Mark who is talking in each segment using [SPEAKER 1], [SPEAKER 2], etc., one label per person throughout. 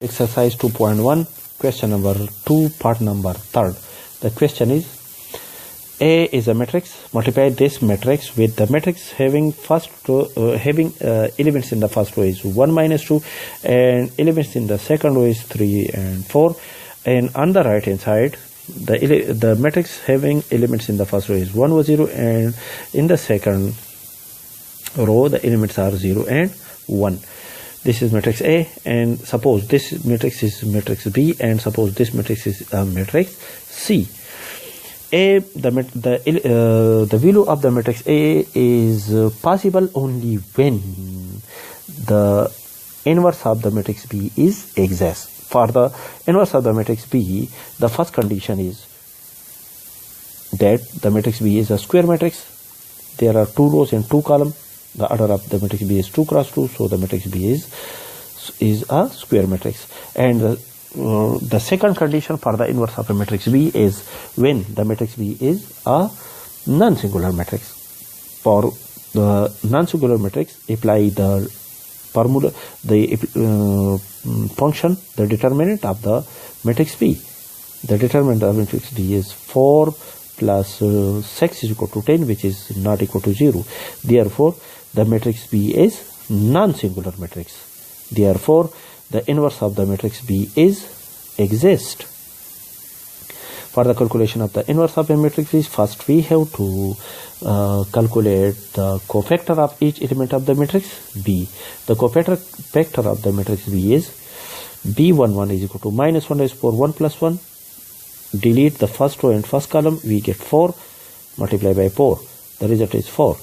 [SPEAKER 1] Exercise 2.1, question number 2, part number 3rd. The question is, A is a matrix. Multiply this matrix with the matrix having elements in the first row is 1 minus 2 and elements in the second row is 3 and 4. And on the right hand side, the matrix having elements in the first row is 1 or 0, and in the second row the elements are 0 and 1. This is matrix A, and suppose this matrix is matrix B, and suppose this matrix is matrix C. The value of the matrix A is possible only when the inverse of the matrix B is exists. For the inverse of the matrix B, the first condition is that the matrix B is a square matrix. There are 2 rows and 2 columns. The order of the matrix B is 2 cross 2, so the matrix B is a square matrix. And the second condition for the inverse of the matrix B is when the matrix B is a non-singular matrix. For the non-singular matrix, apply the formula, the function, the determinant of the matrix B. The determinant of matrix B is 4 plus 6 is equal to 10, which is not equal to 0. Therefore, the matrix B is non-singular matrix. Therefore, the inverse of the matrix B is exist. For the calculation of the inverse of the matrix B, first we have to calculate the cofactor of each element of the matrix B. The cofactor of the matrix B is B11 is equal to minus 1 raised to 1 plus 1. Delete the first row and first column, we get 4 multiplied by 4. The result is 4.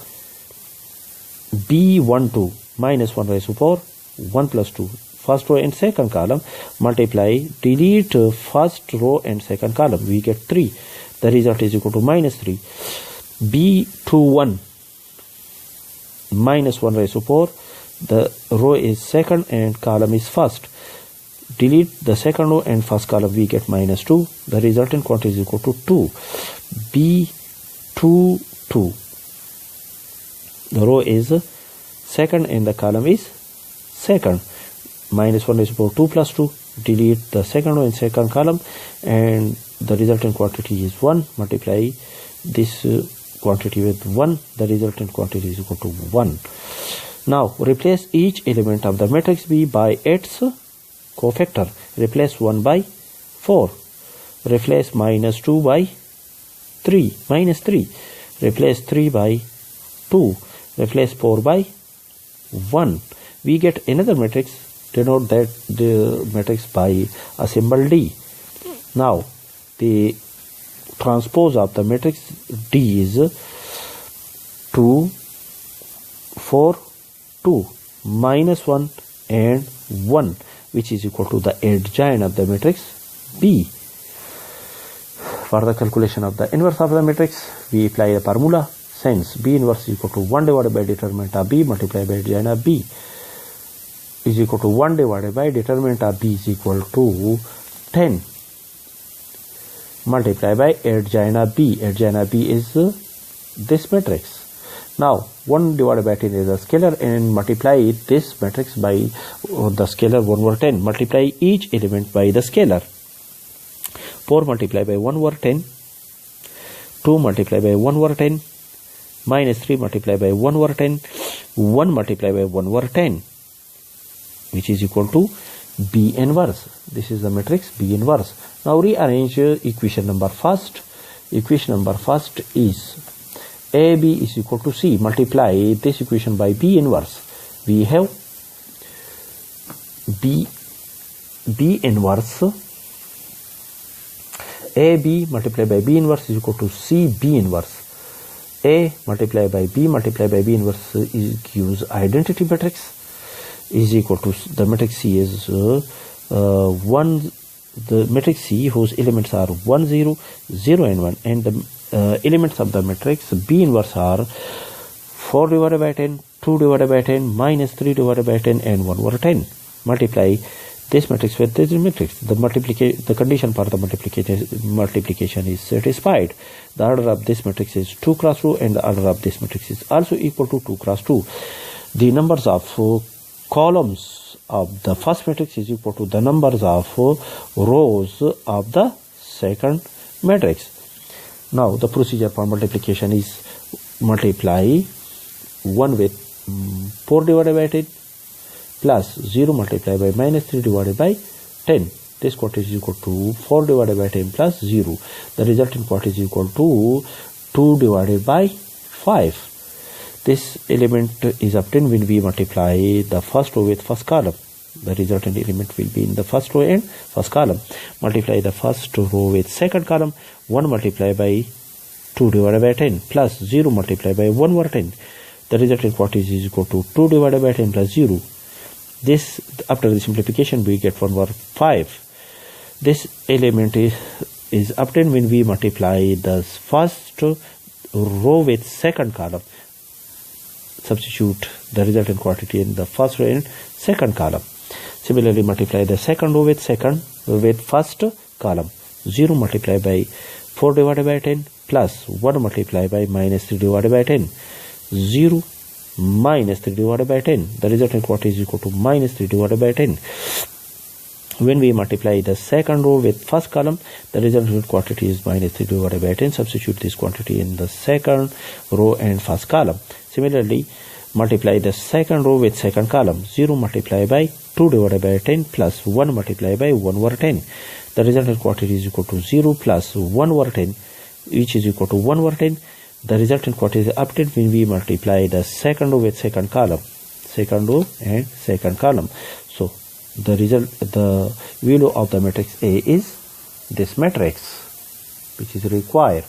[SPEAKER 1] B12 minus 1 raised to 4, 1 plus 2. First row and second column, multiply, delete first row and second column, we get 3. The result is equal to minus 3. B21 minus 1 raised to 4, the row is second and column is first. Delete the second row and first column, we get minus 2. The resultant quantity is equal to 2. B22, the row is second and the column is second. Minus 1 is equal to 2 plus 2. Delete the second row and second column, and the resultant quantity is 1. Multiply this quantity with 1. The resultant quantity is equal to 1. Now replace each element of the matrix B by its cofactor. Replace 1 by 4. Replace minus 2 by 3. Minus 3. Replace 3 by 2. Replace 4 by 1. We get another matrix. Denote that the matrix by a symbol D. Now the transpose of the matrix D is 2, 4, 2, minus 1 and 1, which is equal to the adjoint of the matrix B. For the calculation of the inverse of the matrix, we apply the formula. Since B inverse is equal to 1 divided by determinant of B multiplied by adjoint of B is equal to 1 divided by determinant of B is equal to 10 multiplied by adjoint of B. Adjoint of B is this matrix. Now 1 divided by 10 is a scalar, and multiply this matrix by the scalar 1 over 10. Multiply each element by the scalar. 4 multiplied by 1 over 10, 2 multiplied by 1 over 10, minus 3 multiplied by 1 over 10, 1 multiplied by 1 over 10, which is equal to B inverse. This is the matrix B inverse. Now rearrange equation number first. Equation number first is AB is equal to C. Multiply this equation by B inverse. We have B inverse AB multiplied by B inverse is equal to C B inverse. A multiplied by B inverse gives identity matrix, is equal to the matrix C is 1. The matrix C whose elements are 1, 0, 0 and 1, and the elements of the matrix B inverse are 4 divided by 10, 2 divided by 10, minus 3 divided by 10 and 1 over 10. Multiply this matrix with this matrix. The condition for the multiplication is satisfied. The order of this matrix is 2 cross 2, and the order of this matrix is also equal to 2 cross 2. The numbers of columns of the first matrix is equal to the numbers of rows of the second matrix. Now the procedure for multiplication is multiply 1 with 4 divided by 10 plus 0 multiplied by minus 3 divided by 10. This quantity is equal to 4 divided by 10 plus 0. The resultant quantity is equal to 2 divided by 5. This element is obtained when we multiply the first row with first column. The resultant element will be in the first row and first column. Multiply the first row with second column. 1 multiplied by 2 divided by 10 plus 0 multiplied by 1 over 10. The resultant quantity is equal to 2 divided by 10 plus 0. This, after the simplification, we get 1 over 5. This element is obtained when we multiply the first row with second column. Substitute the resultant quantity in the first row and second column. Similarly, multiply the second row with first column. 0 multiplied by 4 divided by 10 plus 1 multiplied by minus 3 divided by 10. 0 minus 3 divided by 10. The resultant quantity is equal to minus 3 divided by 10. When we multiply the second row with first column, the resultant quantity is minus 3 divided by 10. Substitute this quantity in the second row and first column. Similarly, multiply the second row with second column. 0 multiplied by 2 divided by 10 plus 1 multiplied by 1 over 10. The resultant quantity is equal to 0 plus 1 over 10, which is equal to 1 over 10. The resultant quantity is obtained when we multiply the second row with second column. Second row and second column. So the value of the matrix A is this matrix, which is required.